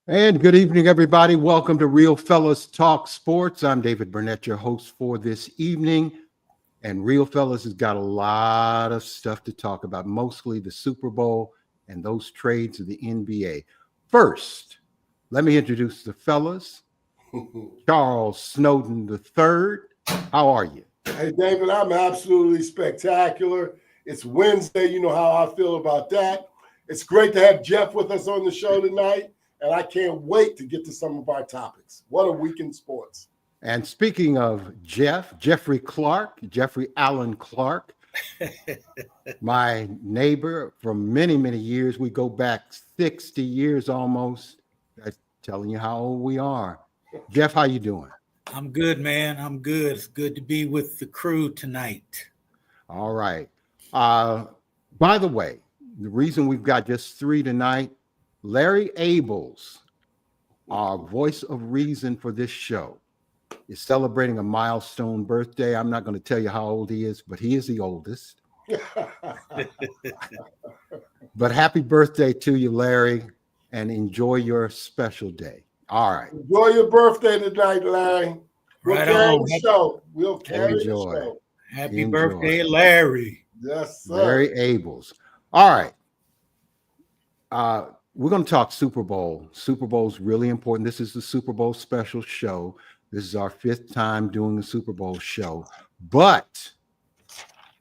And good evening, everybody. Welcome to Real Fellas Talk Sports. I'm David Burnett, your host for this evening. And Real Fellas has got a lot of stuff to talk about, mostly the Super Bowl and those trades of the NBA. First, let me introduce the fellas. Charles Snowden III. How are you? Hey, David, I'm absolutely spectacular. It's Wednesday. You know how I feel about that. It's great to have Jeff with us on the show tonight, and I can't wait to get to some of our topics. What a week in sports. And speaking of Jeffrey Clark, Jeffrey Allen Clark, my neighbor from many, many years. We go back 60 years almost. That's telling you how old we are. Jeff, how you doing? I'm good, man. I'm good. It's good to be with the crew tonight. All right. By the way, the reason we've got just three tonight, Larry Abels, our voice of reason for this show, is celebrating a milestone birthday. I'm not going to tell you how old he is, but he is the oldest. But happy birthday to you, Larry, and enjoy your special day. All right. Enjoy your birthday tonight, Larry. We'll Right carry on. the show. We'll carry Enjoy. the show. Happy Enjoy. birthday, Larry. Yes, sir. Larry Abels. All right. We're going to talk Super Bowl. Super Bowl is really important. This is the Super Bowl special show. This is our fifth time doing the Super Bowl show. But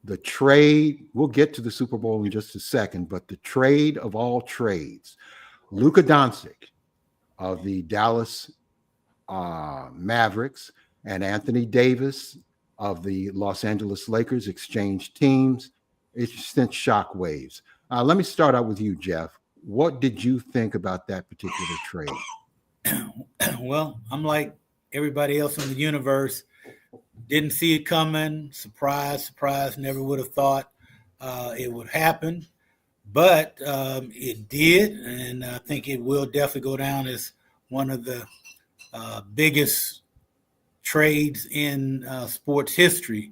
the trade, we'll get to the Super Bowl in just a second, but the trade of all trades, Luka Doncic of the Dallas Mavericks and Anthony Davis of the Los Angeles Lakers exchanged teams. It sent shockwaves. Let me start out with you, Jeff. What did you think about that particular trade? Well, I'm like everybody else in the universe. Didn't see it coming. Surprise, never would have thought it would happen. But it did, and I think it will definitely go down as one of the biggest trades in sports history,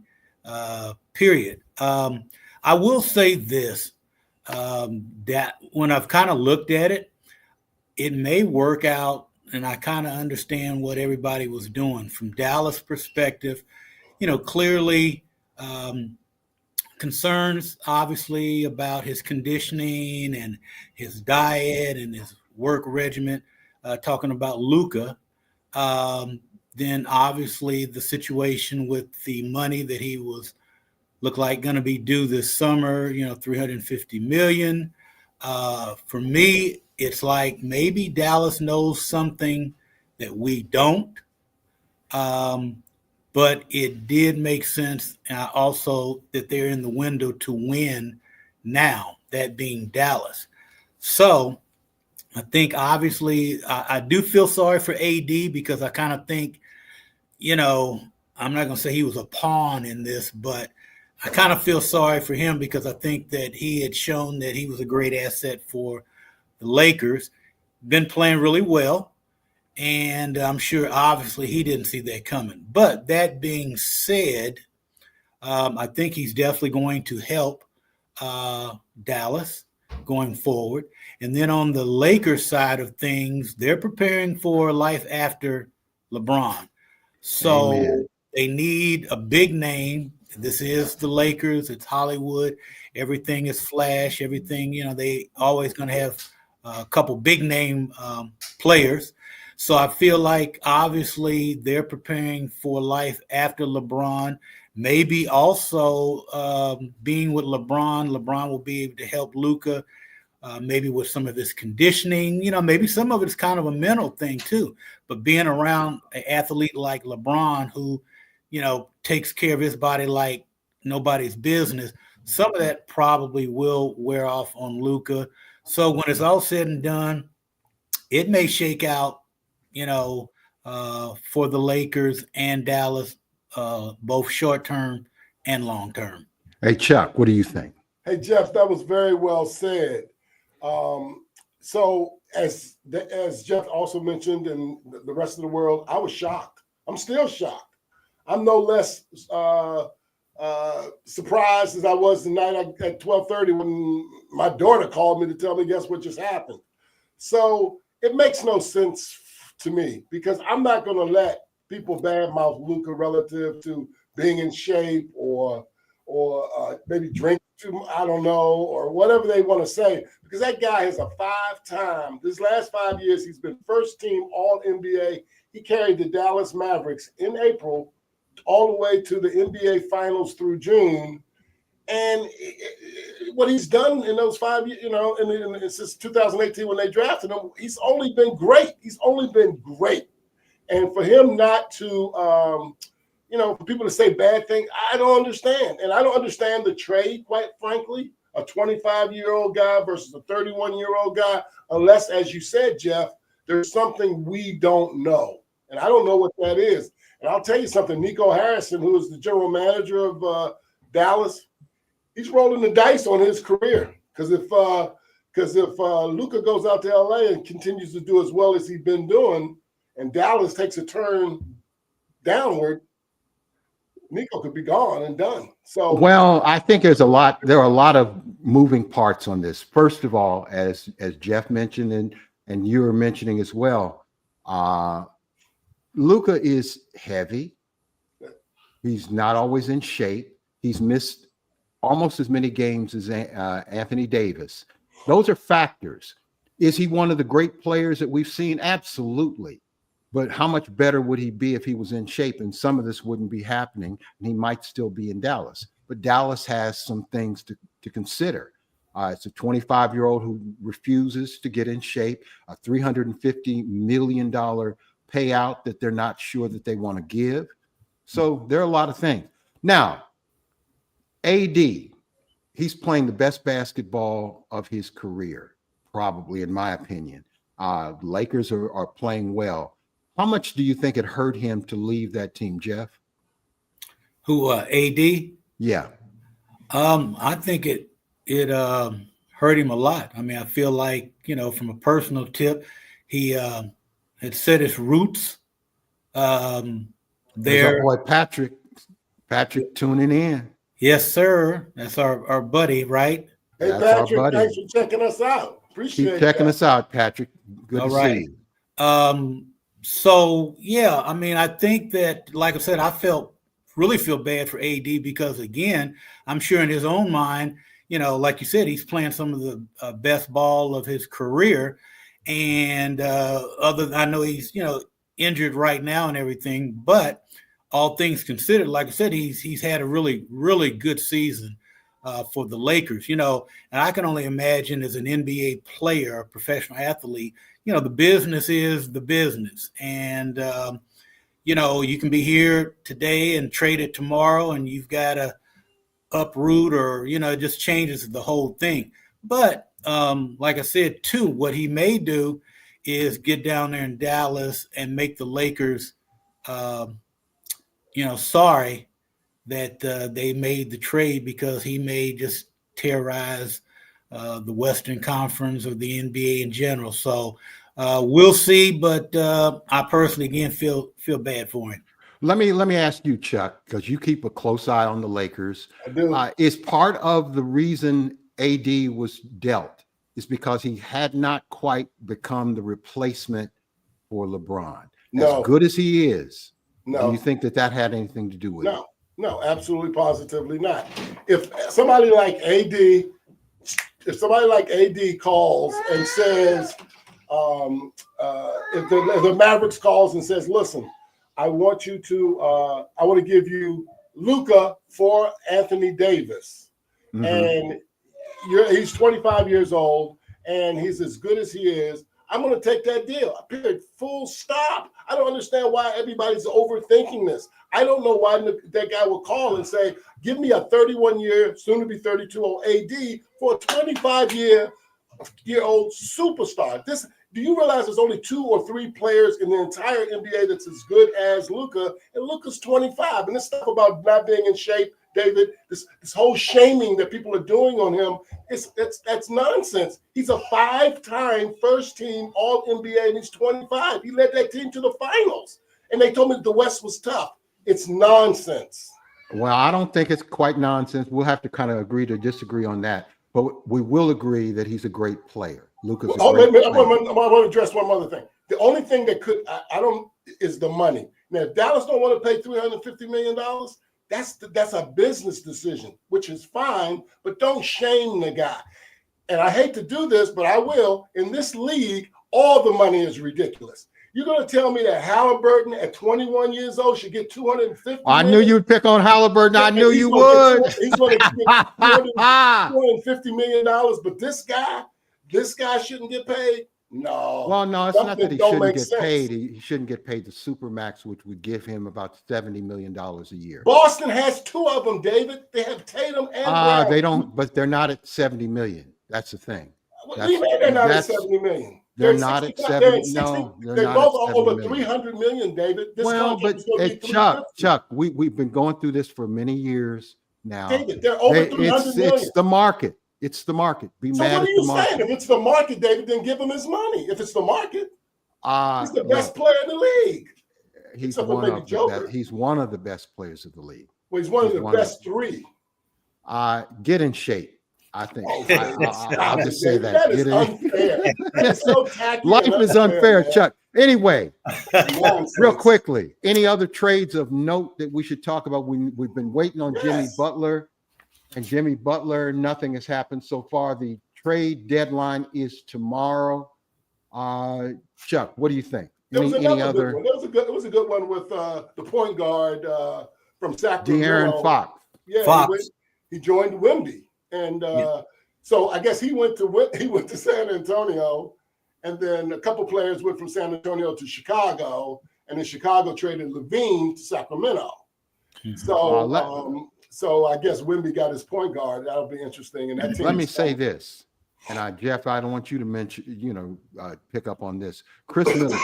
period. I will say this, that when I've kind of looked at it, it may work out, and I kind of understand what everybody was doing from Dallas' perspective. You know, clearly concerns, obviously, about his conditioning and his diet and his work regimen, talking about Luka. Then obviously the situation with the money that he was looked like going to be due this summer, you know, $350 million. For me, it's like maybe Dallas knows something that we don't. But it did make sense also that they're in the window to win now, that being Dallas. So I think obviously I do feel sorry for AD because I kind of think, you know, I'm not going to say he was a pawn in this, but I kind of feel sorry for him because I think that he had shown that he was a great asset for the Lakers, been playing really well. And I'm sure, obviously, he didn't see that coming. But that being said, I think he's definitely going to help Dallas going forward. And then on the Lakers side of things, they're preparing for life after LeBron. So Amen. They need a big name. This is the Lakers. It's Hollywood. Everything is flash. Everything, you know, they always going to have a couple big name players. So I feel like obviously they're preparing for life after LeBron. Maybe also being with LeBron will be able to help Luka maybe with some of his conditioning. You know, maybe some of it's kind of a mental thing too. But being around an athlete like LeBron who, you know, takes care of his body like nobody's business, some of that probably will wear off on Luka. So when it's all said and done, it may shake out, you know, for the Lakers and Dallas, both short term and long term. Hey, Chuck, what do you think? Hey, Jeff, that was very well said. So as Jeff also mentioned, and the rest of the world, I was shocked. I'm still shocked. I'm no less surprised as I was tonight at 12:30 when my daughter called me to tell me, guess what just happened. So it makes no sense to me because I'm not going to let people badmouth Luka relative to being in shape or maybe drink too much, I don't know, or whatever they want to say, because that guy is a five-time. This last 5 years, he's been first team All NBA. He carried the Dallas Mavericks in April all the way to the NBA Finals through June. And what he's done in those 5 years, and since 2018 when they drafted him, he's only been great. He's only been great. And for him not to, for people to say bad things, I don't understand. And I don't understand the trade, quite frankly, a 25-year-old guy versus a 31-year-old guy, unless, as you said, Jeff, there's something we don't know. And I don't know what that is. And I'll tell you something, Nico Harrison, who is the general manager of Dallas, he's rolling the dice on his career. Because if Luka goes out to LA and continues to do as well as he's been doing, and Dallas takes a turn downward, Nico could be gone and done. So, well, I think there are a lot of moving parts on this. First of all, as Jeff mentioned and you were mentioning as well, Luka is heavy. He's not always in shape. He's missed almost as many games as Anthony Davis. Those are factors. Is he one of the great players that we've seen? Absolutely. But how much better would he be if he was in shape? And some of this wouldn't be happening, and he might still be in Dallas. But Dallas has some things to consider. It's a 25-year-old who refuses to get in shape, a $350 million payout that they're not sure that they want to give. So there are a lot of things. Now, AD, he's playing the best basketball of his career, probably, in my opinion. Lakers are playing well. How much do you think it hurt him to leave that team, Jeff? Who, AD? Yeah. I think it hurt him a lot. I mean, I feel like, from a personal tip, he had set his roots there. There's our boy Patrick tuning in. Yes, sir. That's our buddy, right? Hey, That's Patrick, our buddy. thanks for checking us out. Appreciate Keep checking that. us out, Patrick. Good All to right. see you. So yeah, I mean, I think that, like I said, I really feel bad for AD because, again, I'm sure in his own mind, like you said, he's playing some of the best ball of his career, and I know he's injured right now and everything, but all things considered, like I said, he's had a really, really good season for the Lakers, and I can only imagine as an NBA player, a professional athlete, the business is the business. And, you can be here today and trade it tomorrow, and you've got to uproot or, it just changes the whole thing. But like I said, too, what he may do is get down there in Dallas and make the Lakers, sorry that they made the trade, because he may just terrorize the Western Conference or the NBA in general. So we'll see, but I personally, again, feel bad for him. Let me ask you, Chuck, because you keep a close eye on the Lakers. I do. Is part of the reason AD was dealt is because he had not quite become the replacement for LeBron? No. As good as he is, No. do you think that had anything to do with it? No, absolutely, positively not. If somebody like AD calls and says, if the Mavericks calls and says, listen, I want to give you Luka for Anthony Davis. Mhm. And he's 25 years old and he's as good as he is, I'm going to take that deal. Period. Full stop. I don't understand why everybody's overthinking this. I don't know why that guy would call and say, give me a 31-year, soon to be 32-year-old AD for a 25-year-old superstar. Do you realize there's only 2 or 3 players in the entire NBA that's as good as Luka, and Luka's 25. And this stuff about not being in shape, David, this whole shaming that people are doing on him, that's nonsense. He's a 5-time first-team All-NBA, and he's 25. He led that team to the finals, and they told me the West was tough. It's nonsense. Well, I don't think it's quite nonsense. We'll have to kind of agree to disagree on that. but we will agree that he's a great player. Luka's a Oh, great wait a minute. player. I want to address one other thing. The only thing that I don't is the money. Now, if Dallas don't want to pay $350 million, that's a business decision, which is fine, but don't shame the guy. And I hate to do this, but I will. In this league, all the money is ridiculous. You're going to tell me that Halliburton at 21 years old should get $250 I million? knew you'd pick on Halliburton. I knew you would. He's going to get $250 million, but this guy shouldn't get paid? No. Well, no, it's not that he Something don't shouldn't make get sense. paid. He shouldn't get paid the supermax, which would give him about $70 million a year. Boston has two of them, David. They have Tatum and Brown. They don't, but they're not at 70 million. That's the thing. What do you mean they're not at 70 million? They're not at 70. No, they not both at are over 70 million. 300 million, David. This Well, but contract is gonna be Chuck, $350. we've been going through this for many years now. David, they're over 300 million. It's the market. It's the market. Be So mad what at are you the market. saying? If it's the market, David, then give him his money. If it's the market, he's the best Look, player in the league. he's except for one maybe of the Joker. best. He's one of the best players of the league. Well, he's one of He's the one of best three. Get in shape. I think Oh, I'll just say that. That is Get in. unfair. That's so tacky. Life and is unfair, man. Chuck. Anyway, Nonsense. real quickly, any other trades of note that we should talk about? We've been waiting on Jimmy Yes. Butler, and Jimmy Butler, nothing has happened so far. The trade deadline is tomorrow. Chuck, what do you think? There was Any another other? good one. It was a good one with the point guard from Sacramento. De'Aaron Fox. Yeah, Fox. He joined Wemby, and so I guess he went to San Antonio, and then a couple players went from San Antonio to Chicago, and then Chicago traded Levine to Sacramento. So, so I guess Wemby got his point guard. That'll be interesting. And that team Let me say this, and Jeff, I don't want you to mention, pick up on this. Chris Middleton,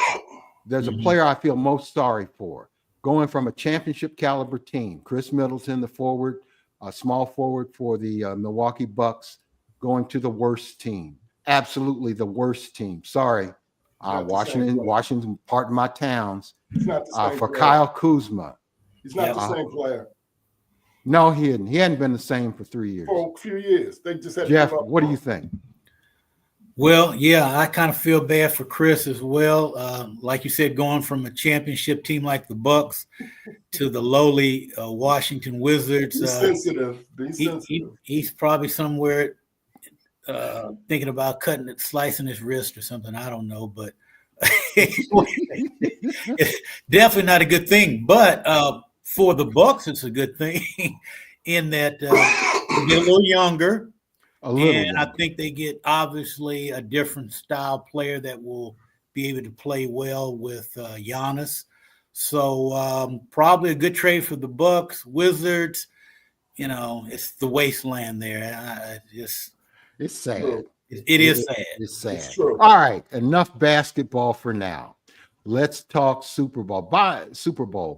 there's a player I feel most sorry for, going from a championship caliber team. Chris Middleton, the forward, a small forward for the Milwaukee Bucks, going to the worst team. Absolutely the worst team. Sorry, Washington, part of my towns. He's not the same For player. Kyle Kuzma. He's not the same player No, he hadn't. He hadn't been the same for 3 years. for a few years. They just had Jeff, to give up what do on you him. think? Well, yeah, I kind of feel bad for Chris as well. Like you said, going from a championship team like the Bucks to the lowly Washington Wizards. Be sensitive. Be sensitive. He's probably somewhere thinking about slicing his wrist or something. I don't know, but it's definitely not a good thing. But for the Bucks, it's a good thing in that they get a little younger. And I think they get obviously a different style player that will be able to play well with Giannis. So probably a good trade for the Bucks. Wizards, it's the wasteland there. It's sad. It is sad. It's sad. It's true. All right, enough basketball for now. Let's talk Super Bowl.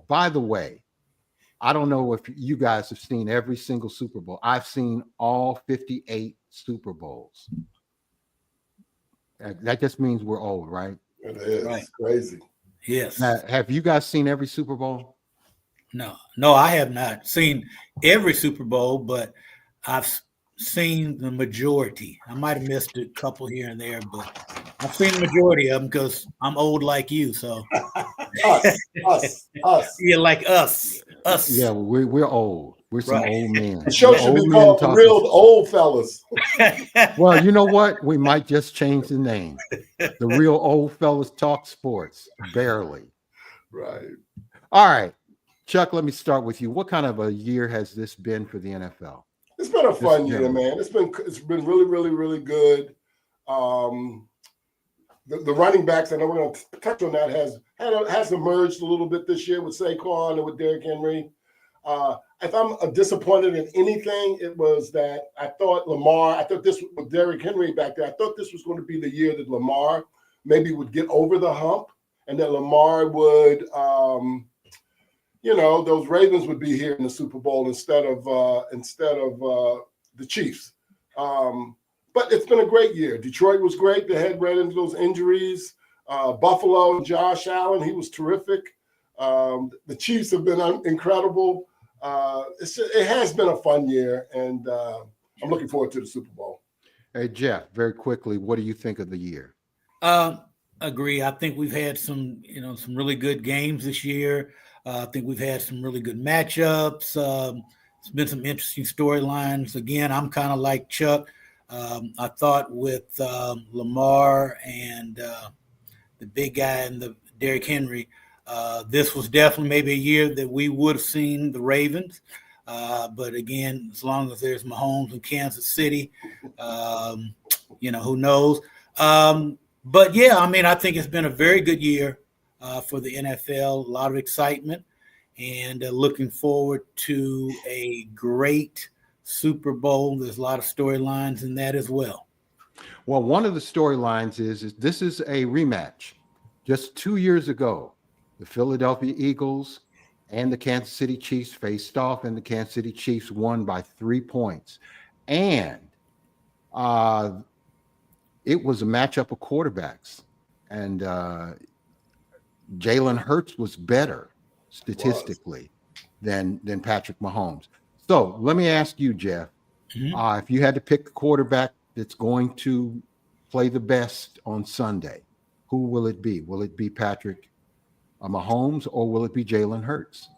By the way, I don't know if you guys have seen every single Super Bowl. I've seen all 58 Super Bowls. That just means we're old, right? It is. Right. It's crazy. Yes. Now, have you guys seen every Super Bowl? No, I have not seen every Super Bowl, but I've seen the majority. I might have missed a couple here and there, but I've seen the majority of them because I'm old like you. So Us. yeah, like us. Yeah, we're old. We're some Right. old men. The show We're should be old called The men Real talking- Old Fellas. Well, you know what? We might just change the name. The Real Old Fellas Talk Sports. Barely. Right. All right. Chuck, let me start with you. What kind of a year has this been for the NFL? It's been a fun This year, year. man. It's been really, really, really good. The running backs, I know we're going to touch on that, has emerged a little bit this year with Saquon and with Derrick Henry. If I'm disappointed in anything, it was that I thought this with Derrick Henry back there, I thought this was going to be the year that Lamar maybe would get over the hump and that Lamar would, those Ravens would be here in the Super Bowl instead of the Chiefs. But it's been a great year. Detroit was great. They had ran into those injuries. Buffalo, Josh Allen, he was terrific. The Chiefs have been incredible. It has been a fun year, and I'm looking forward to the Super Bowl. Hey, Jeff, very quickly, what do you think of the year? Agree. I think we've had some really good games this year. I think we've had some really good matchups. It's been some interesting storylines. Again, I'm kind of like Chuck. I thought with Lamar and the big guy and the Derrick Henry, this was definitely maybe a year that we would have seen the Ravens. But again, as long as there's Mahomes in Kansas City, who knows? But yeah, I mean, I think it's been a very good year for the NFL. A lot of excitement, and looking forward to a great Super Bowl. There's a lot of storylines in that as well. Well, one of the storylines is this is a rematch. Just 2 years ago, the Philadelphia Eagles and the Kansas City Chiefs faced off, and the Kansas City Chiefs won by 3 points. And it was a matchup of quarterbacks, and Jalen Hurts was better statistically than Patrick Mahomes. So let me ask you, Jeff, if you had to pick the quarterback that's going to play the best on Sunday, who will it be? Will it be Patrick Mahomes, or will it be Jalen Hurts?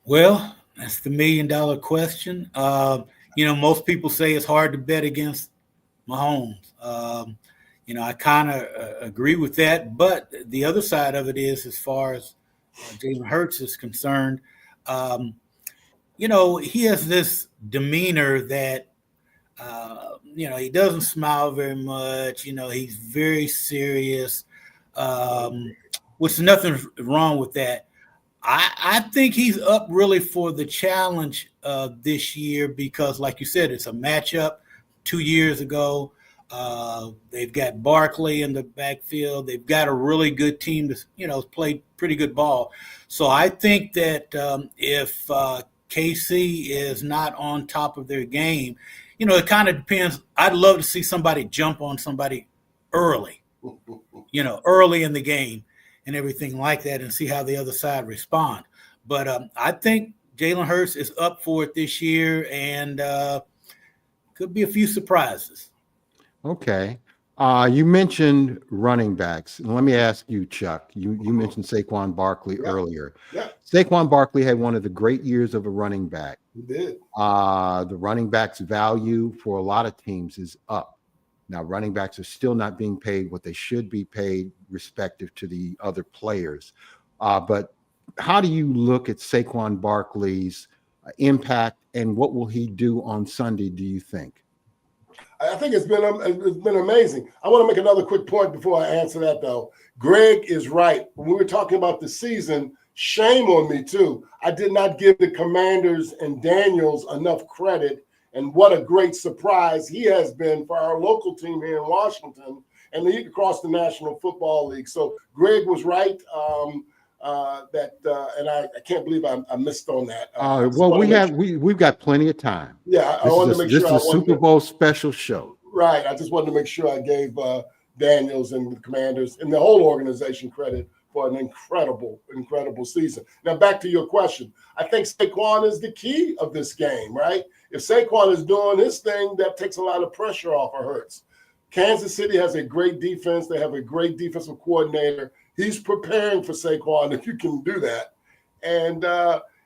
Well, that's the $1 million question. Most people say it's hard to bet against Mahomes. I kind of agree with that. But the other side of it is, as far as Jalen Hurts is concerned, he has this demeanor that, he doesn't smile very much. He's very serious, which is nothing wrong with that. I think he's up really for the challenge this year because, like you said, it's a matchup. 2 years ago, they've got Barkley in the backfield. They've got a really good team that's played pretty good ball. So I think that if KC is not on top of their game, it kind of depends. I'd love to see somebody jump on somebody early, early in the game and everything like that, and see how the other side respond. But I think Jalen Hurts is up for it this year, and could be a few surprises. Okay. You mentioned running backs. And let me ask you, Chuck, you mentioned Saquon Barkley earlier. Yeah. Saquon Barkley had one of the great years of a running back. He did. The running back's value for a lot of teams is up. Now, running backs are still not being paid what they should be paid respective to the other players. But how do you look at Saquon Barkley's impact, and what will he do on Sunday, do you think? I think it's been amazing. I want to make another quick point before I answer that, though. Greg is right. When we were talking about the season, shame on me, too. I did not give the Commanders and Daniels enough credit, and what a great surprise he has been for our local team here in Washington and across the National Football League. So Greg was right. And I can't believe I missed on that. Well, we've got plenty of time. Yeah, I wanted to make sure. This is a Super Bowl special show. Right. I just wanted to make sure I gave Daniels and the Commanders and the whole organization credit for an incredible season. Now, back to your question. I think Saquon is the key of this game, right? If Saquon is doing his thing, that takes a lot of pressure off of Hurts. Kansas City has a great defense. They have a great defensive coordinator. He's preparing for Saquon, if you can do that. And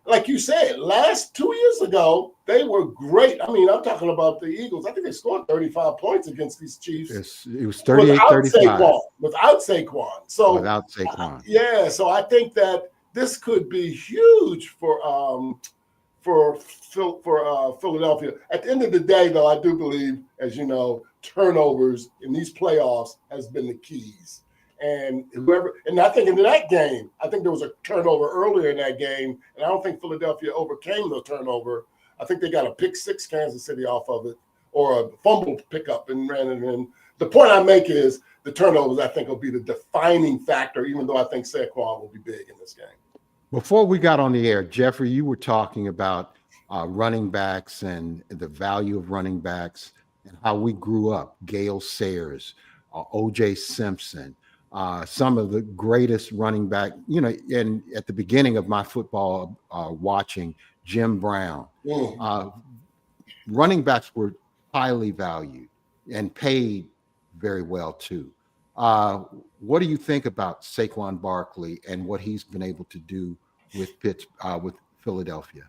like you said, 2 years ago, they were great. I mean, I'm talking about the Eagles. I think they scored 35 points against these Chiefs. It was 38-35. Without Saquon. So without Saquon. So I think that this could be huge for Philadelphia. At the end of the day, though, I do believe, as you know, turnovers in these playoffs has been the keys. And I think in that game, I think there was a turnover earlier in that game, and I don't think Philadelphia overcame the turnover. I think they got a pick six Kansas City off of it, or a fumble pickup and ran it in. The point I make is the turnovers, I think, will be the defining factor, even though I think Saquon will be big in this game. Before we got on the air, Jeffrey, you were talking about running backs and the value of running backs and how we grew up. Gale Sayers, O.J. Simpson, some of the greatest running back, and at the beginning of my football watching, Jim Brown. running backs were highly valued and paid very well too. What do you think about Saquon Barkley and what he's been able to do with with Philadelphia?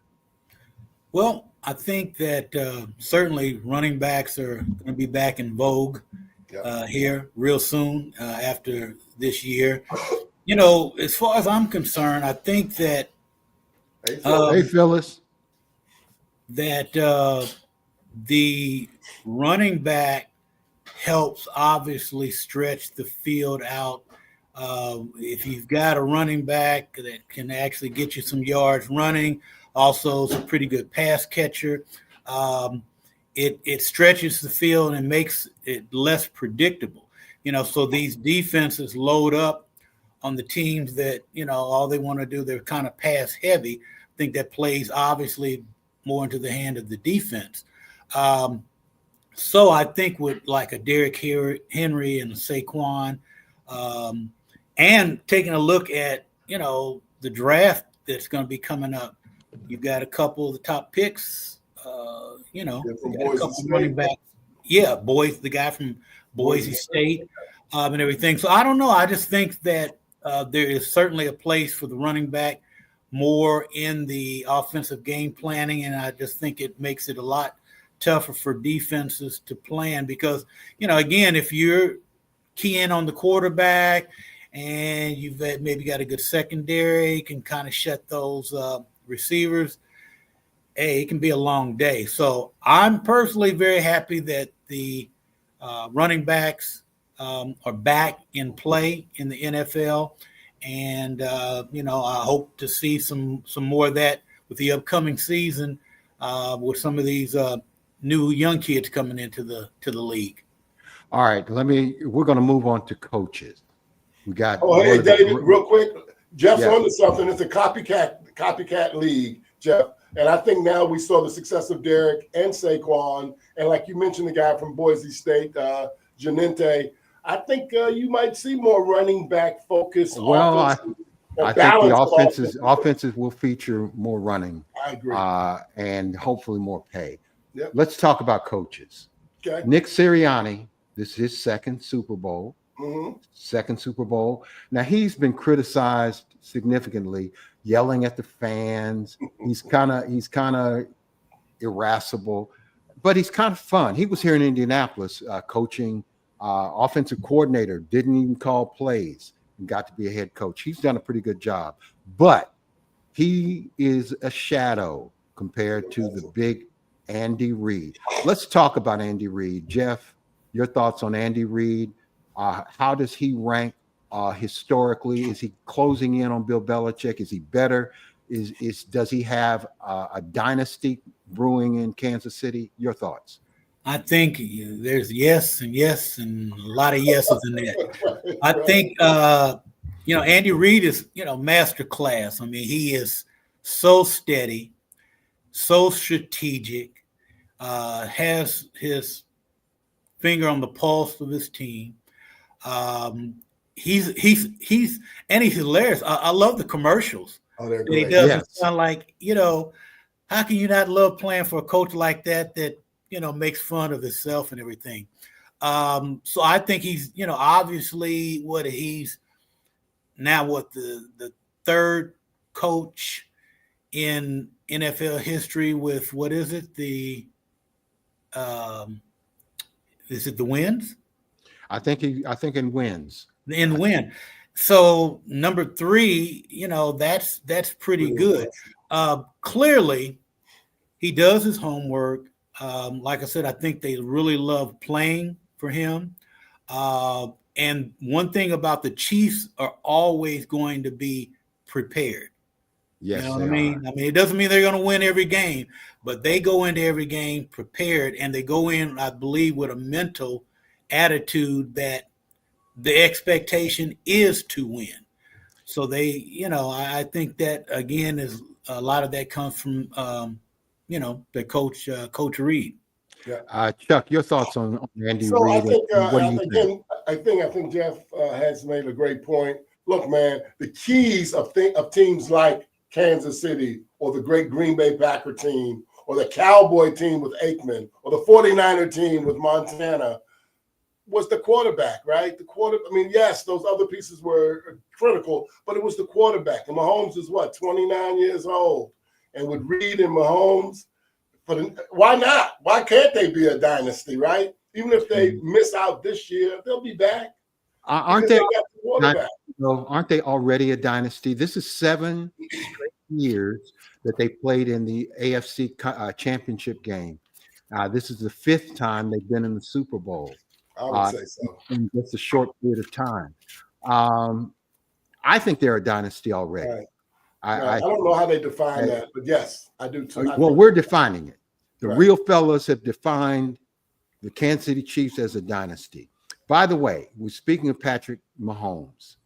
Well, I think that certainly running backs are going to be back in vogue here real soon after this year. You know, as far as I'm concerned, I think that Hey, Phyllis. that the running back helps obviously stretch the field out. If you've got a running back that can actually get you some yards running, also is a pretty good pass catcher. It stretches the field and makes it less predictable. You know, so these defenses load up on the teams that, you know, all they want to do, they're kind of pass heavy. I think that plays obviously more into the hand of the defense. So I think with like a Derrick Henry and a Saquon, and taking a look at, you know, the draft that's going to be coming up, you've got a couple of the top picks, you know, a couple running backs. Yeah, the guy from Boise State and everything. So I don't know. I just think that there is certainly a place for the running back more in the offensive game planning, and I just think it makes it a lot tougher for defenses to plan because, you know, again, if you're keying on the quarterback and you've maybe got a good secondary, you can kind of shut those receivers. Hey, it can be a long day. So I'm personally very happy that the running backs are back in play in the NFL. And, you know, I hope to see some more of that with the upcoming season with some of these new young kids coming into the league. All right, we're going to move on to coaches. We got. Oh, hey, David, real quick. Jeff's onto something. It's a copycat league, Jeff. And I think now we saw the success of Derrick and Saquon. And like you mentioned, the guy from Boise State, Janente. I think you might see more running back focus. Well, I think the offenses will feature more running. I agree. And hopefully more pay. Yep. Let's talk about coaches. Okay. Nick Sirianni, this is his second Super Bowl. Mm-hmm. Second Super Bowl. Now he's been criticized significantly, yelling at the fans. He's kind of irascible, but he's kind of fun. He was here in Indianapolis coaching. Offensive coordinator, didn't even call plays and got to be a head coach. He's done a pretty good job, but he is a shadow compared to the big Andy Reid. Let's talk about Andy Reid. Jeff, your thoughts on Andy Reid? How does he rank historically? Is he closing in on Bill Belichick? Is he better? Does he have a dynasty brewing in Kansas City? Your thoughts? I think there's yes and a lot of yeses in that. I think, you know, Andy Reid is, you know, master class. I mean, he is so steady, so strategic, has his finger on the pulse of his team. He's hilarious. I love the commercials. Oh, they're great. He does sound like, you know, how can you not love playing for a coach like that, you know, makes fun of himself and everything. So I think he's, you know, obviously he's now the third coach in NFL history with, what is it? Is it the wins? I think in wins. In win. So number 3, you know, that's pretty good. Clearly he does his homework. Like I said, I think they really love playing for him. And one thing about the Chiefs are always going to be prepared. Yes, you know what I mean? I mean, it doesn't mean they're going to win every game, but they go into every game prepared, and they go in, I believe, with a mental attitude that the expectation is to win. So they, you know, I think that, again, is a lot of that comes from you know, the Coach Reid. Yeah. Chuck, your thoughts on Andy So Reid? I think Jeff has made a great point. Look, man, the keys of teams like Kansas City or the great Green Bay Packer team or the Cowboy team with Aikman, or the 49er team with Montana, was the quarterback, right? Yes, those other pieces were critical, but it was the quarterback. And Mahomes is what, 29 years old? And with Reed and Mahomes, why not? Why can't they be a dynasty, right? Even if they miss out this year, they'll be back. Aren't they? Aren't they already a dynasty? This is 7 straight years that they played in the AFC championship game. This is the 5th time they've been in the Super Bowl. I would say so. In just a short period of time. I think they're a dynasty already. Right. I don't know how they define that, but yes, I do too. Well, we're defining it. The Real Fellas have defined the Kansas City Chiefs as a dynasty. By the way, we're speaking of Patrick Mahomes.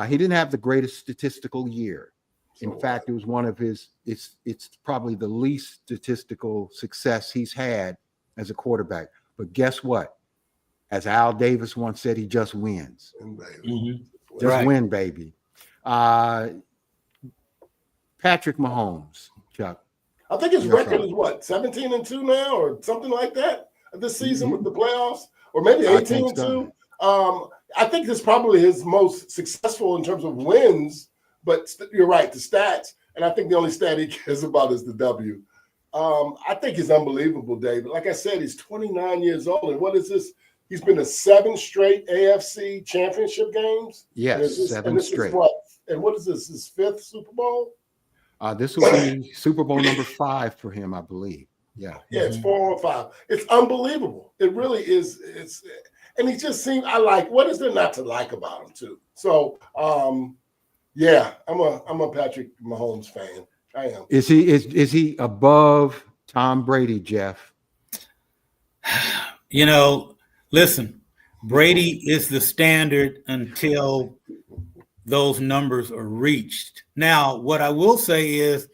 He didn't have the greatest statistical year. In fact, it was one of his, it's probably the least statistical success he's had as a quarterback. But guess what? As Al Davis once said, he just wins. Just win, baby. Patrick Mahomes, Chuck. I think his record is what, 17-2 now, or something like that this season with the playoffs, or maybe 18-2. I think this is probably his most successful in terms of wins. But you're right, the stats, and I think the only stat he cares about is the W. I think he's unbelievable, David. Like I said, he's 29 years old, and what is this? He's been to 7 straight AFC championship games. Yes, 7 straight. What is this? His 5th Super Bowl? This will be Super Bowl number 5 for him, I believe. Yeah. Yeah, it's 4 or 5. It's unbelievable. It really is. And he just seems. What is there not to like about him too? So, yeah, I'm a Patrick Mahomes fan. I am. Is he above Tom Brady, Jeff? Listen, Brady is the standard until those numbers are reached. Now, what I will say is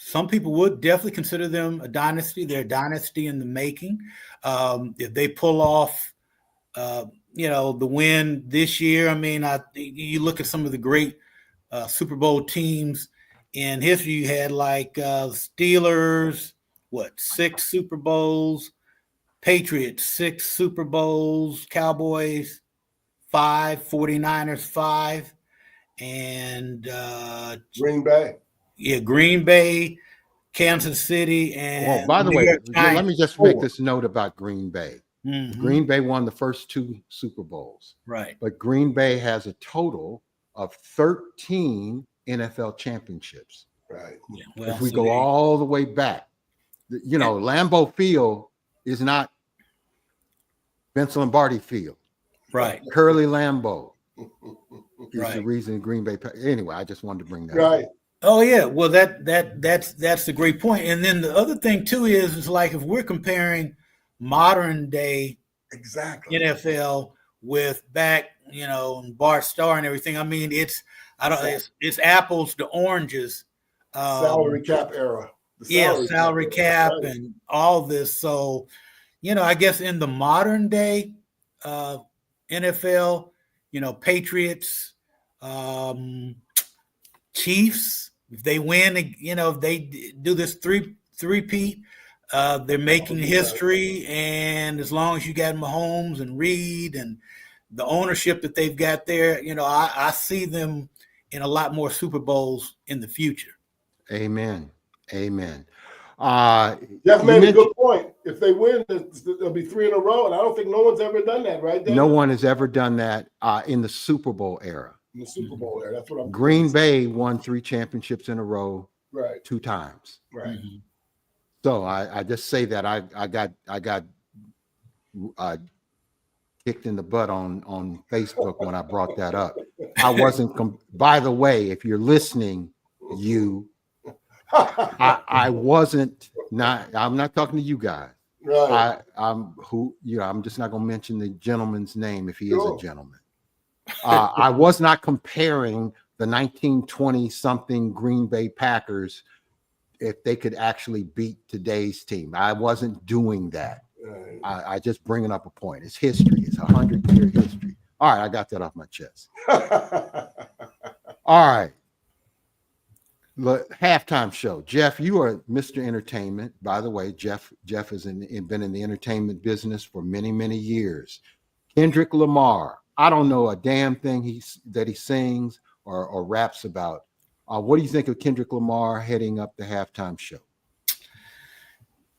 some people would definitely consider them a dynasty. They're a dynasty in the making. If they pull off, the win this year, you look at some of the great Super Bowl teams in history. You had like Steelers, 6 Super Bowls, Patriots, 6 Super Bowls, Cowboys, 5, 49ers, 5, and Green Bay. Yeah, Green Bay, Kansas City, and by the way, let me just make this note about Green Bay. Mm-hmm. Green Bay won the first 2 Super Bowls. Right. But Green Bay has a total of 13 NFL championships. Right. Yeah, well, if we go all the way back, Lambeau Field is not Vince Lombardi Field. Right. Curly Lambeau is right. the reason Green Bay. Anyway, I just wanted to bring that right. up. Oh yeah, well that's a great point. And then the other thing too is like if we're comparing modern day NFL with back, Bart Starr and everything. It's apples to oranges. Salary cap era. Salary cap and all this. So, I guess in the modern day NFL, Patriots, Chiefs, if they win, if they do this three-peat, they're making history. And as long as you got Mahomes and Reed and the ownership that they've got there, I see them in a lot more Super Bowls in the future. Amen. Amen. Jeff made a good point. If they win, there'll be 3 in a row, and I don't think no one's ever done that, right? David? No one has ever done that in the Super Bowl era. In the Super Bowl era, that's what I'm. Green Bay won 3 championships in a row, right? 2 times, right? Mm-hmm. So I just say that I got kicked in the butt on Facebook when I brought that up. I wasn't. By the way, if you're listening, I wasn't. I'm not talking to you guys. Right. I'm just not going to mention the gentleman's name if he is a gentleman. I was not comparing the 1920 something Green Bay Packers if they could actually beat today's team. I wasn't doing that. Right. I just bringing up a point. It's history. It's 100-year history. All right, I got that off my chest. All right. The halftime show. Jeff, you are Mr. Entertainment. By the way, Jeff has been in the entertainment business for many, many years. Kendrick Lamar. I don't know a damn thing that he sings or raps about. What do you think of Kendrick Lamar heading up the halftime show?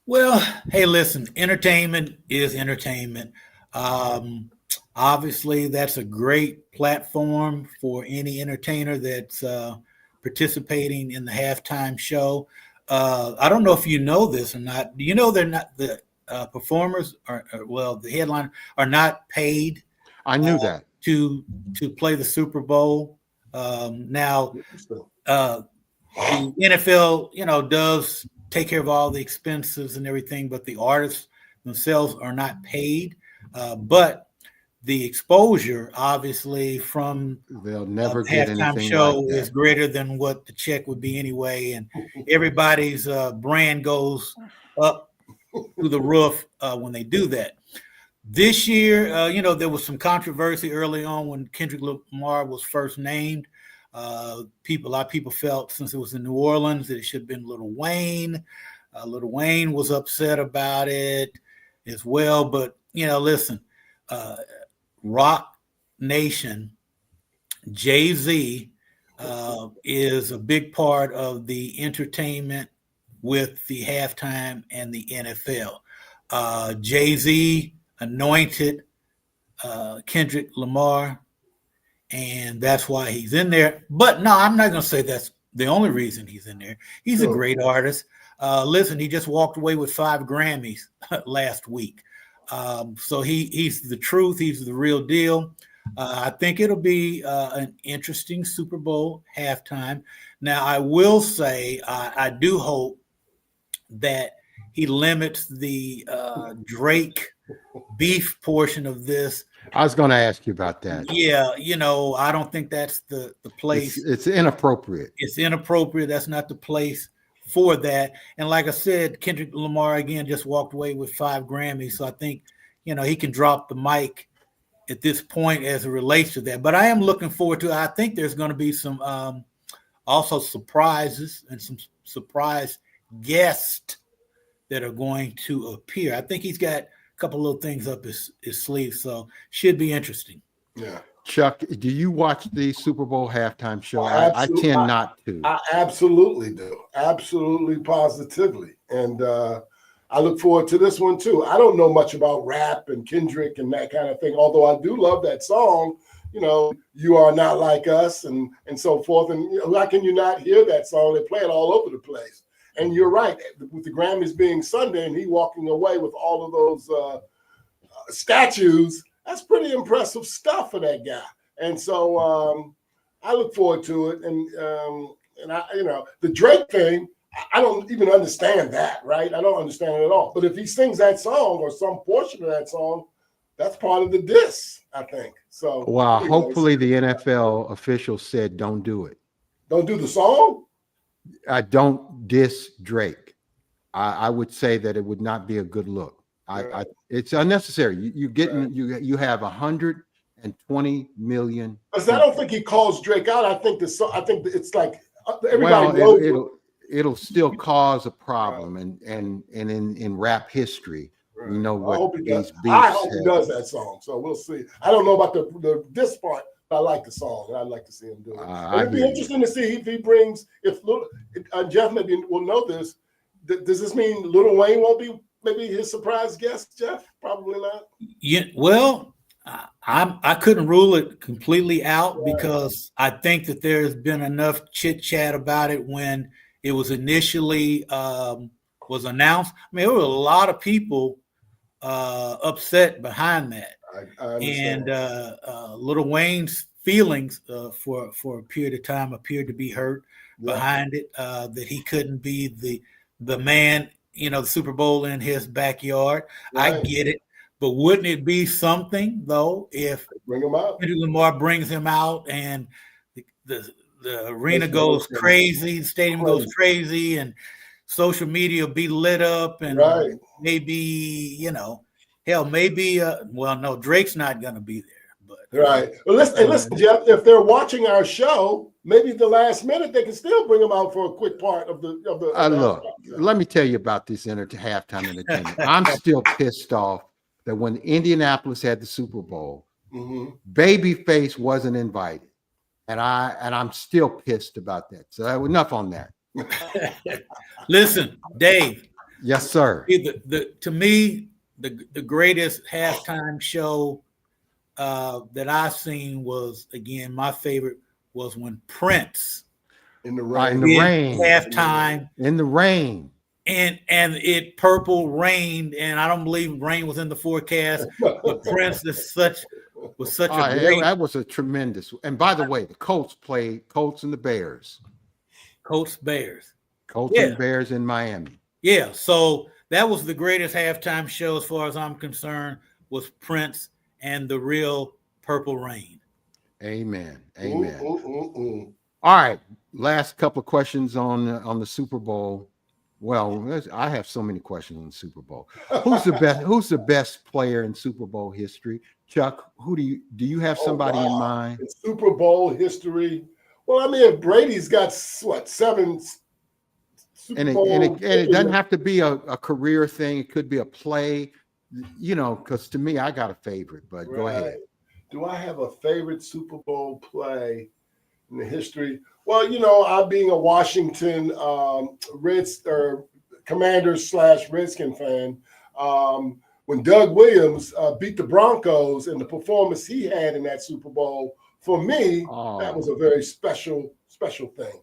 Well, hey, listen, entertainment is entertainment. Obviously, that's a great platform for any entertainer that's participating in the halftime show. I don't know if you know this or not. Do you know they're not the performers the headliner are not paid? I knew that to play the Super Bowl. Now, the NFL, does take care of all the expenses and everything, but the artists themselves are not paid. But the exposure, obviously, from they'll never the get halftime anything show like that. is greater than what the check would be anyway, and everybody's brand goes up through the roof when they do that. This year, there was some controversy early on when Kendrick Lamar was first named. A lot of people felt, since it was in New Orleans, that it should have been Lil Wayne. Lil Wayne was upset about it as well. But, listen, Rock Nation, Jay-Z is a big part of the entertainment with the halftime and the NFL. Jay-Z anointed Kendrick Lamar, and that's why he's in there. But no, I'm not going to say that's the only reason he's in there. He's a great artist. Listen, he just walked away with 5 Grammys last week. So he's the truth. He's the real deal. I think it'll be an interesting Super Bowl halftime. Now, I will say I do hope that he limits the Drake beef portion of this. I was going to ask you about that. Yeah, I don't think that's the place. It's inappropriate. It's inappropriate. That's not the place for that. And like I said, Kendrick Lamar, again, just walked away with 5 Grammys. So I think, he can drop the mic at this point as it relates to that. But I am looking forward to it. I think there's going to be some also surprises and some surprise guests that are going to appear. I think he's got a couple little things up his sleeve, so should be interesting. Yeah. Chuck, do you watch the Super Bowl halftime show? I tend not to. I absolutely do. Absolutely, positively. And I look forward to this one too. I don't know much about rap and Kendrick and that kind of thing, although I do love that song, You Are Not Like Us and so forth. And how can you not hear that song? They play it all over the place. And you're right, with the Grammys being Sunday and he walking away with all of those statues, that's pretty impressive stuff for that guy. And so I look forward to it. And I, the Drake thing, I don't even understand that, right? I don't understand it at all. But if he sings that song or some portion of that song, that's part of the diss, I think. So, well, hopefully the NFL officials said don't do it. Don't do the song? Don't diss Drake. I would say that it would not be a good look. It's unnecessary. You have 120 million. Because I don't think he calls Drake out. I think it's like everybody knows. It'll still cause a problem, and in rap history, right. We know what I hope he does. these beefs I hope he does that song. So we'll see. I don't know about the diss part. I like the song. I'd like to see him do it. It'd be interesting to see if he brings. Jeff maybe will know this. Does this mean Lil Wayne won't be maybe his surprise guest? Jeff, probably not. Yeah. Well, I couldn't rule it completely out because I think that there's been enough chit chat about it when it was initially was announced. I mean, there were a lot of people upset behind that. I understand. And Lil Wayne's feelings for a period of time appeared to be hurt behind it, that he couldn't be the man, the Super Bowl in his backyard. Right. I get it. But wouldn't it be something, though, if bring him out? Kendrick Lamar brings him out and the arena goes crazy, the stadium goes crazy, and social media will be lit up, and maybe, hell, maybe, no, Drake's not going to be there. But Right. Well, listen, Jeff. If they're watching our show, maybe the last minute they can still bring them out for a quick part of the. Look, let me tell you about this halftime entertainment. I'm still pissed off that when Indianapolis had the Super Bowl, Babyface wasn't invited, and I'm still pissed about that. So enough on that. Listen, Dave. Yes, sir. To me, the greatest halftime show that I've seen was, again, my favorite was when Prince in the rain, halftime in the rain, and it purple rained, and I don't believe rain was in the forecast. But Prince was such a great. That was a tremendous. And by the way, the Colts played Colts and the Bears. Colts Bears and Bears in Miami. Yeah, so that was the greatest halftime show as far as I'm concerned, was Prince and the real Purple Rain. Amen. All right, last couple of questions on the Super Bowl. Well, I have so many questions on the Super Bowl. Who's the best player in Super Bowl history? Chuck, who do you have somebody in mind? In Super Bowl history. Well, I mean, if Brady's got 7 Super Bowl, and it doesn't have to be a career thing. It could be a play, because to me, I got a favorite, but go ahead. Do I have a favorite Super Bowl play in the history? Well, I being a Washington Commanders/Redskin fan, when Doug Williams beat the Broncos and the performance he had in that Super Bowl, for me, that was a very special thing.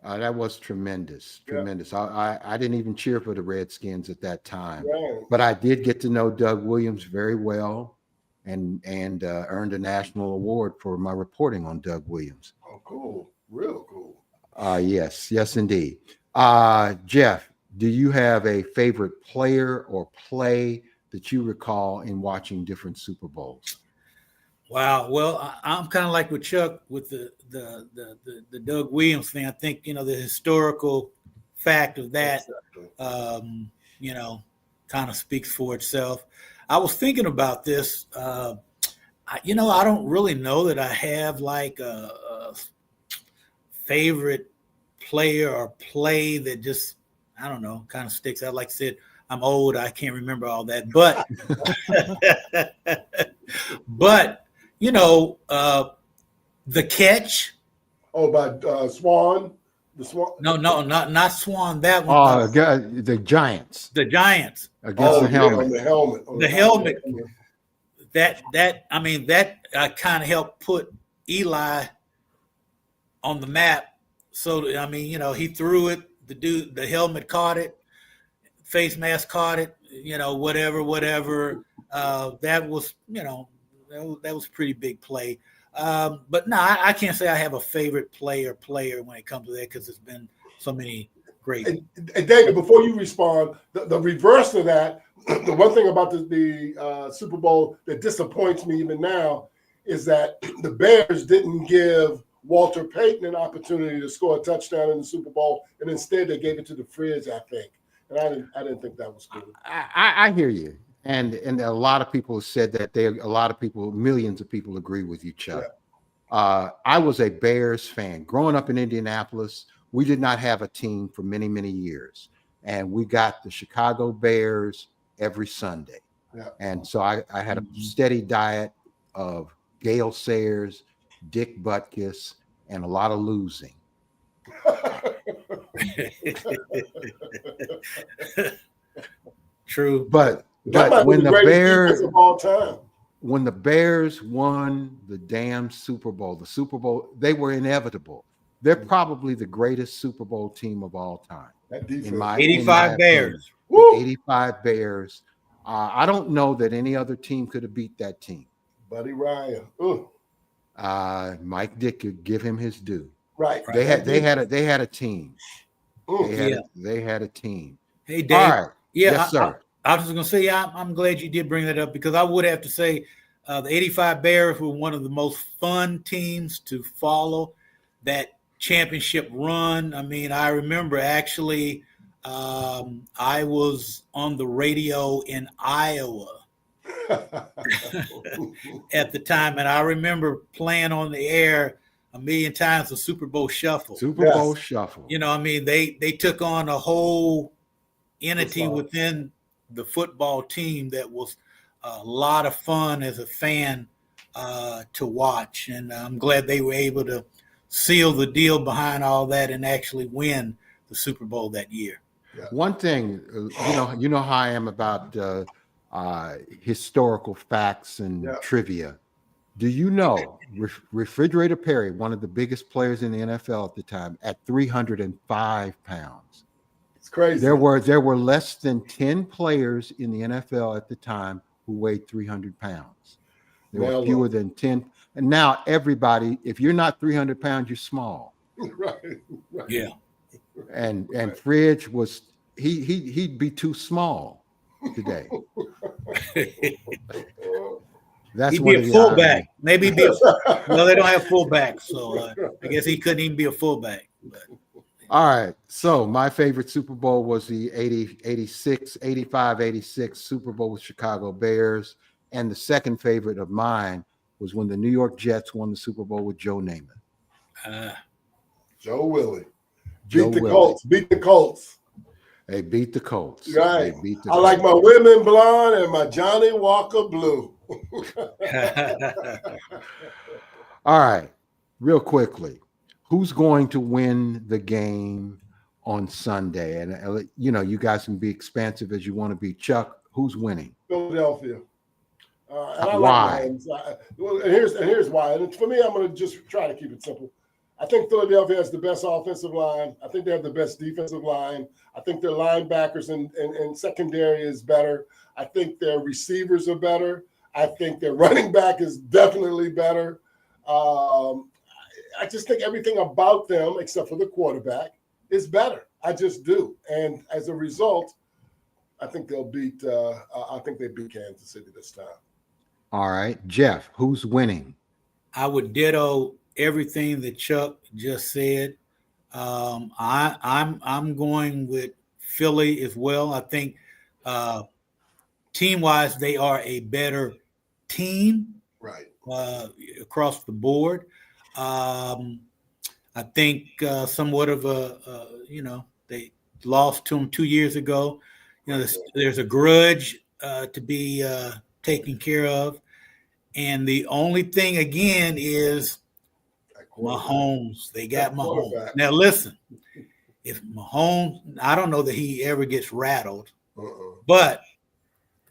That was tremendous. I didn't even cheer for the Redskins at that time, but I did get to know Doug Williams very well, and earned a national award for my reporting on Doug Williams. Oh, cool! Real cool. Yes, indeed. Jeff, do you have a favorite player or play that you recall in watching different Super Bowls? Wow. Well, I'm kind of like with Chuck with the Doug Williams thing. I think, the historical fact of that, kind of speaks for itself. I was thinking about this. I don't really know that I have like a favorite player or play that just, I don't know, kind of sticks out. Like I said, I'm old. I can't remember all that, but, the catch. Oh, by Swan. The Swan. No, not Swan. That one. Oh, the Giants. The Giants against the helmet. The helmet. That kind of helped put Eli on the map. So he threw it. The helmet caught it. Face mask caught it. Whatever. That was that was a pretty big play. But no, I can't say I have a favorite player when it comes to that, because there's been so many great. And David, before you respond, the reverse of that, the one thing about the Super Bowl that disappoints me even now is that the Bears didn't give Walter Payton an opportunity to score a touchdown in the Super Bowl, and instead they gave it to the Fridge, I think. And I didn't think that was good. I hear you. And a lot of people said that millions of people agree with you, Chuck. Yeah. I was a Bears fan. Growing up in Indianapolis, we did not have a team for many, many years. And we got the Chicago Bears every Sunday. Yeah. And so I had a steady diet of Gale Sayers, Dick Butkus, and a lot of losing. True. But when the Bears won the damn Super Bowl, they were inevitable. They're probably the greatest Super Bowl team of all time. 85 Bears. 85 Bears. I don't know that any other team could have beat that team. Buddy Ryan. Mike Dick could give him his due. Right. They had a team. They had a team. Hey, Dave. All right. Yeah, yes, sir. I was just going to say, I'm glad you did bring that up, because I would have to say the 85 Bears were one of the most fun teams to follow that championship run. I mean, I remember actually I was on the radio in Iowa at the time. And I remember playing on the air a million times the Super Bowl Shuffle. Super Bowl Shuffle. You know, I mean, they took on a whole entity That's right. within the football team that was a lot of fun as a fan to watch. And I'm glad they were able to seal the deal behind all that and actually win the Super Bowl that year. Yeah. One thing, you know how I am about historical facts and trivia. Do you know Refrigerator Perry, one of the biggest players in the NFL at the time, at 305 pounds? It's crazy. There were less than 10 players in the NFL at the time who weighed 300 pounds. There were fewer than 10. And now everybody, if you're not 300 pounds, you're small. Right. Yeah. And Fridge was he'd be too small today. That's He'd be a the fullback. irony. Maybe he'd be well, they don't have fullbacks, so I guess he couldn't even be a fullback. But. All right. So my favorite Super Bowl was the 85-86 Super Bowl with Chicago Bears. And the second favorite of mine was when the New York Jets won the Super Bowl with Joe Namath. Joe Willie. Joe Beat the Willie. Colts. Beat the Colts. They beat the Colts. Right. They beat the I like my Colts. women blonde and my Johnny Walker blue. All right. Real quickly, who's going to win the game on Sunday? And, you guys can be expansive as you want to be. Chuck, who's winning? Philadelphia. And I Why? like and here's why. And for me, I'm going to just try to keep it simple. I think Philadelphia has the best offensive line. I think they have the best defensive line. I think their linebackers and secondary is better. I think their receivers are better. I think their running back is definitely better. I just think everything about them, except for the quarterback, is better. I just do. And as a result, I think they'll beat. I think they beat Kansas City this time. All right. Jeff, who's winning? I would ditto everything that Chuck just said. I'm going with Philly as well. I think team-wise, they are a better team, right, across the board. I think somewhat of they lost to them 2 years ago. There's a grudge to be taken care of. And the only thing, again, is Mahomes. They got Mahomes. Now, listen, if Mahomes, I don't know that he ever gets rattled, but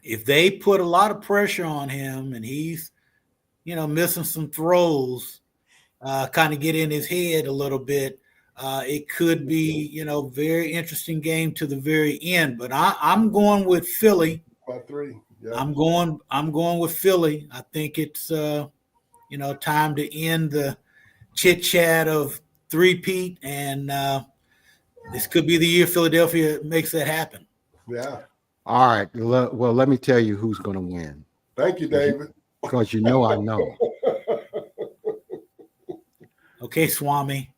if they put a lot of pressure on him and he's, missing some throws, kind of get in his head a little bit, it could be, very interesting game to the very end. But I'm going with Philly. By 3. Yeah. I'm going with Philly. I think it's time to end the chit chat of three-peat, and this could be the year Philadelphia makes that happen. Yeah. All right. Well, let me tell you who's going to win. Thank you, David. Because I know. Okay, Swami.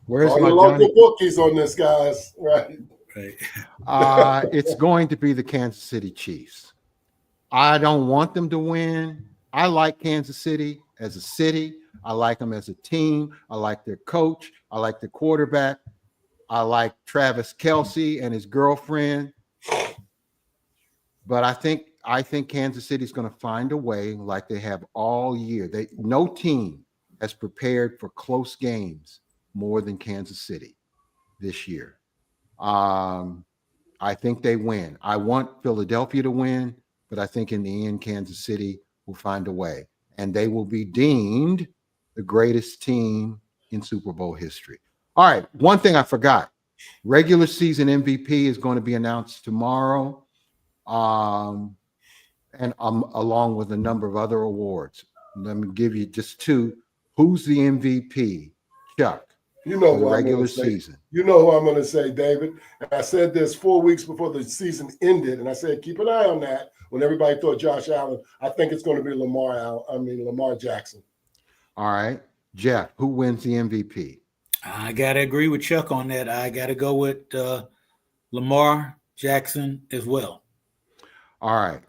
Where's all my your local Johnny? bookies on this, guys? Right. It's going to be the Kansas City Chiefs. I don't want them to win. I like Kansas City as a city. I like them as a team. I like their coach. I like the quarterback. I like Travis Kelce and his girlfriend. But I think Kansas City is going to find a way, like they have all year. No team has prepared for close games more than Kansas City this year. I think they win. I want Philadelphia to win, but I think in the end, Kansas City will find a way, and they will be deemed the greatest team in Super Bowl history. All right, one thing I forgot. Regular season MVP is going to be announced tomorrow, and along with a number of other awards. Let me give you just two. Who's the MVP? Chuck. You know the who regular I'm say. season. You know who I'm going to say, David. And I said this 4 weeks before the season ended, and I said keep an eye on that. When everybody thought Josh Allen, I think it's going to be Lamar Jackson. All right, Jeff. Who wins the MVP? I got to agree with Chuck on that. I got to go with Lamar Jackson as well. All right.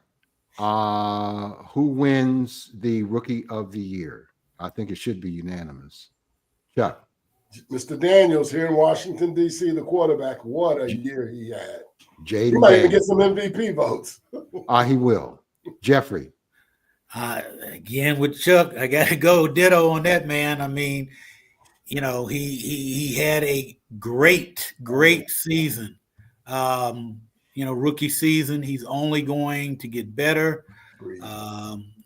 Who wins the Rookie of the Year? I think it should be unanimous. Chuck. Mr. Daniels here in Washington, D.C., the quarterback. What a year he had. He Jaden might even Daniels. get some MVP votes. He will. Jeffrey. Again with Chuck, I got to go ditto on that, man. I mean, you know, he had a great season. You know, rookie season. He's only going to get better.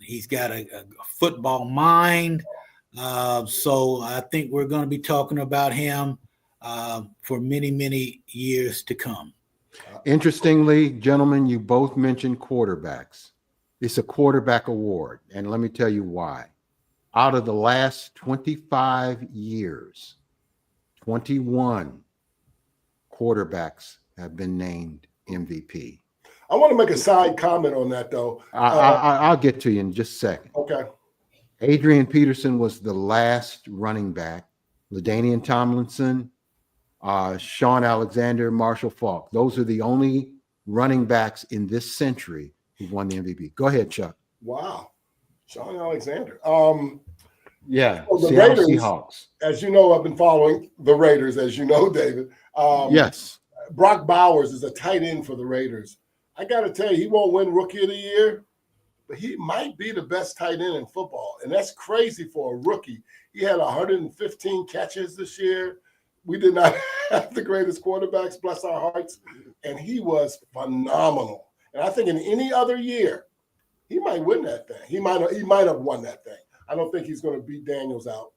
He's got a football mind. So I think we're going to be talking about him for many years to come. Interestingly, gentlemen, you both mentioned quarterbacks. It's a quarterback award, and let me tell you why. Out of the last 25 years, 21 quarterbacks have been named MVP. I want to make a side comment on that, though. I'll get to you in just a second. Okay. Adrian Peterson was the last running back. LaDainian Tomlinson, Sean Alexander, Marshall Faulk. Those are the only running backs in this century who won the MVP. Go ahead, Chuck. Wow. Sean Alexander. Yeah, Well, the Seattle Raiders, Seahawks. as you know, I've been following the Raiders, as you know, David. Yes. Brock Bowers is a tight end for the Raiders. I got to tell you, he won't win Rookie of the Year, but he might be the best tight end in football. And that's crazy for a rookie. He had 115 catches this year. We did not have the greatest quarterbacks, bless our hearts. And he was phenomenal. And I think in any other year, he might win that thing. He might have won that thing. I don't think he's going to beat Daniels out,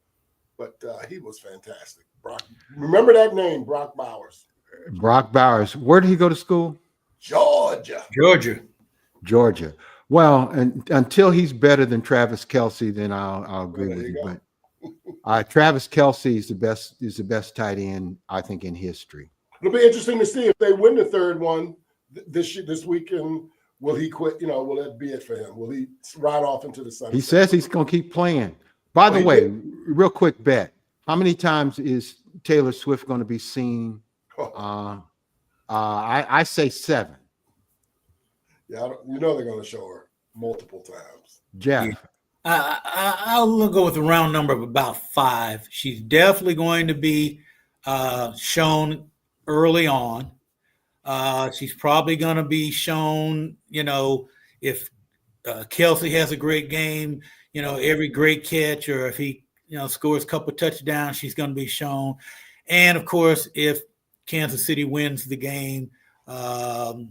but he was fantastic. Brock, remember that name, Brock Bowers. Brock Bowers. Where did he go to school? Georgia. Georgia. Well, and until he's better than Travis Kelce, then I'll agree with you. But Travis Kelce is the best tight end, I think, in history. It'll be interesting to see if they win the third one this weekend. Will he quit? You know, will that be it for him? Will he ride off into the sunset? He says he's going to keep playing. By the way, real quick bet. How many times is Taylor Swift going to be seen? I say 7. Yeah, you know they're going to show her multiple times. Jeff. Yeah. I'll go with a round number of about 5. She's definitely going to be shown early on. She's probably going to be shown, you know, if Kelce has a great game, you know, every great catch, or if he, you know, scores a couple of touchdowns, she's going to be shown. And of course, if Kansas City wins the game,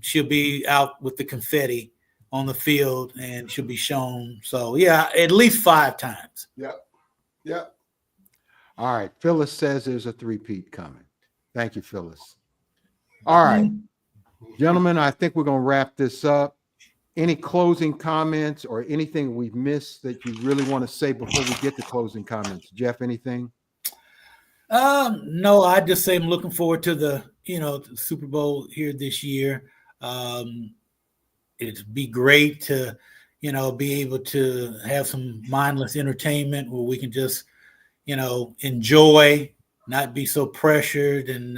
she'll be out with the confetti on the field and she'll be shown. So yeah, at least 5 times. Yeah. All right. Phyllis says there's a 3-peat coming. Thank you, Phyllis. All right. Gentlemen, I think we're going to wrap this up. Any closing comments or anything we've missed that you really want to say before we get to closing comments? Jeff, anything? No, I just say I'm looking forward to the Super Bowl here this year. It'd be great to, be able to have some mindless entertainment where we can just, enjoy, not be so pressured and,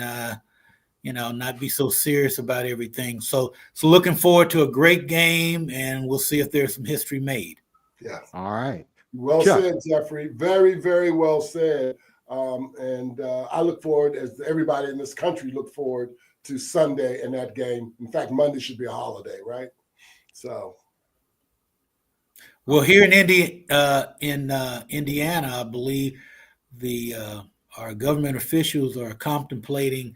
not be so serious about everything. So looking forward to a great game, and we'll see if there's some history made. Yeah. All right. Well said, Jeffrey. Very, very well said. And I look forward, as everybody in this country look forward to Sunday and that game. In fact, Monday should be a holiday, right? So. Well, here in Indiana, I believe our government officials are contemplating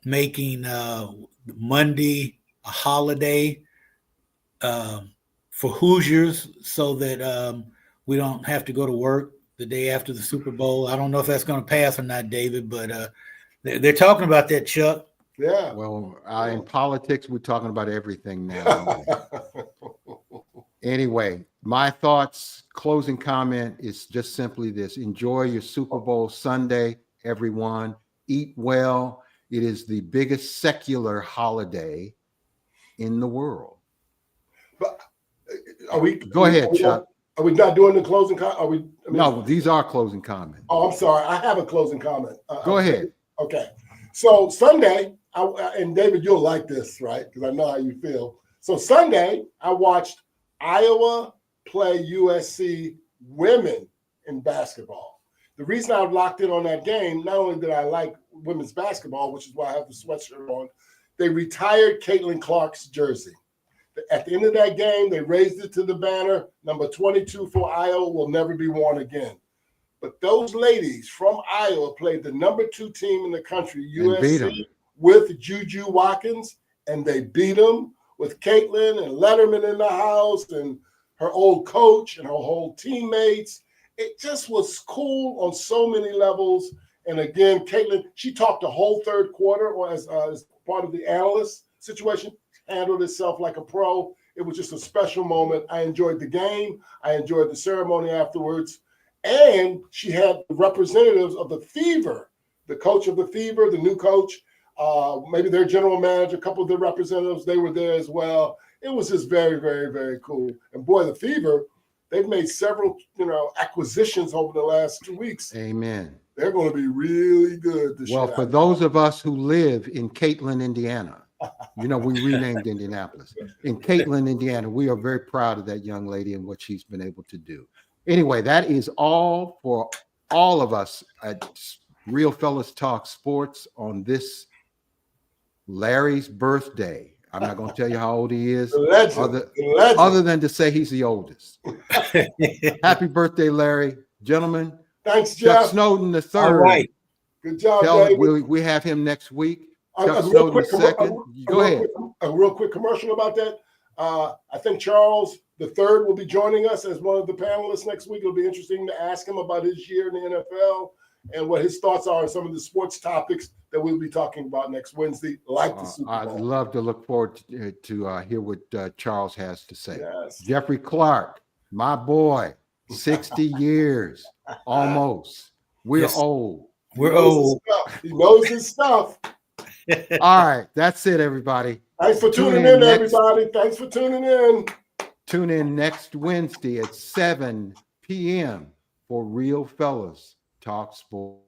making Monday a holiday for Hoosiers, so that we don't have to go to work the day after the Super Bowl. I don't know if that's going to pass or not, David, but they're talking about that, Chuck. Yeah. Well, in politics, we're talking about everything now. Anyway, my thoughts, closing comment is just simply this. Enjoy your Super Bowl Sunday, everyone. Eat well. It is the biggest secular holiday in the world. But are we? Go ahead, Chuck. Are we not doing the closing comment? No, these are closing comments. Oh, I'm sorry. I have a closing comment. Go ahead. Okay. So Sunday, And David, you'll like this, right? Because I know how you feel. So Sunday, I watched Iowa play USC women in basketball. The reason I locked in on that game, not only did I like women's basketball, which is why I have the sweatshirt on, they retired Caitlin Clark's jersey. At the end of that game, they raised it to the banner. Number 22 for Iowa will never be worn again. But those ladies from Iowa played the number 2 team in the country, USC, with Juju Watkins, and they beat them with Caitlin and Letterman in the house and her old coach and her whole teammates. It just was cool on so many levels. And again, Caitlin, she talked the whole third quarter or as part of the analyst situation, handled herself like a pro. It was just a special moment. I enjoyed the game. I enjoyed the ceremony afterwards. And she had representatives of the Fever, the coach of the Fever, the new coach, maybe their general manager, a couple of their representatives, they were there as well. It was just very, very, very cool. And boy, the Fever, they've made several, acquisitions over the last 2 weeks. Amen. They're going to be really good this year. Well, for those of us who live in Caitlin, Indiana, we renamed Indianapolis. In Caitlin, Indiana, we are very proud of that young lady and what she's been able to do. Anyway, that is all for all of us at Real Fellas Talk Sports on this Larry's birthday. I'm not going to tell you how old he is, other than to say he's the oldest. Happy birthday, Larry. Gentlemen, thanks, Jeff. Chuck Snowden the third. All right. Good job, David. We have him next week. A real quick commercial about that. I think Charles the third will be joining us as one of the panelists next week. It'll be interesting to ask him about his year in the NFL and what his thoughts are on some of the sports topics that we'll be talking about next Wednesday, like the Super Bowl. I'd love to look forward to hear what Charles has to say. Yes. Jeffrey Clark, my boy, 60 years, almost. We're old. We're old. He knows his stuff. All right, that's it, everybody. Thanks for tuning in, everybody. Thanks for tuning in. Tune in next Wednesday at 7 p.m. for Real Fellas Talk Sports.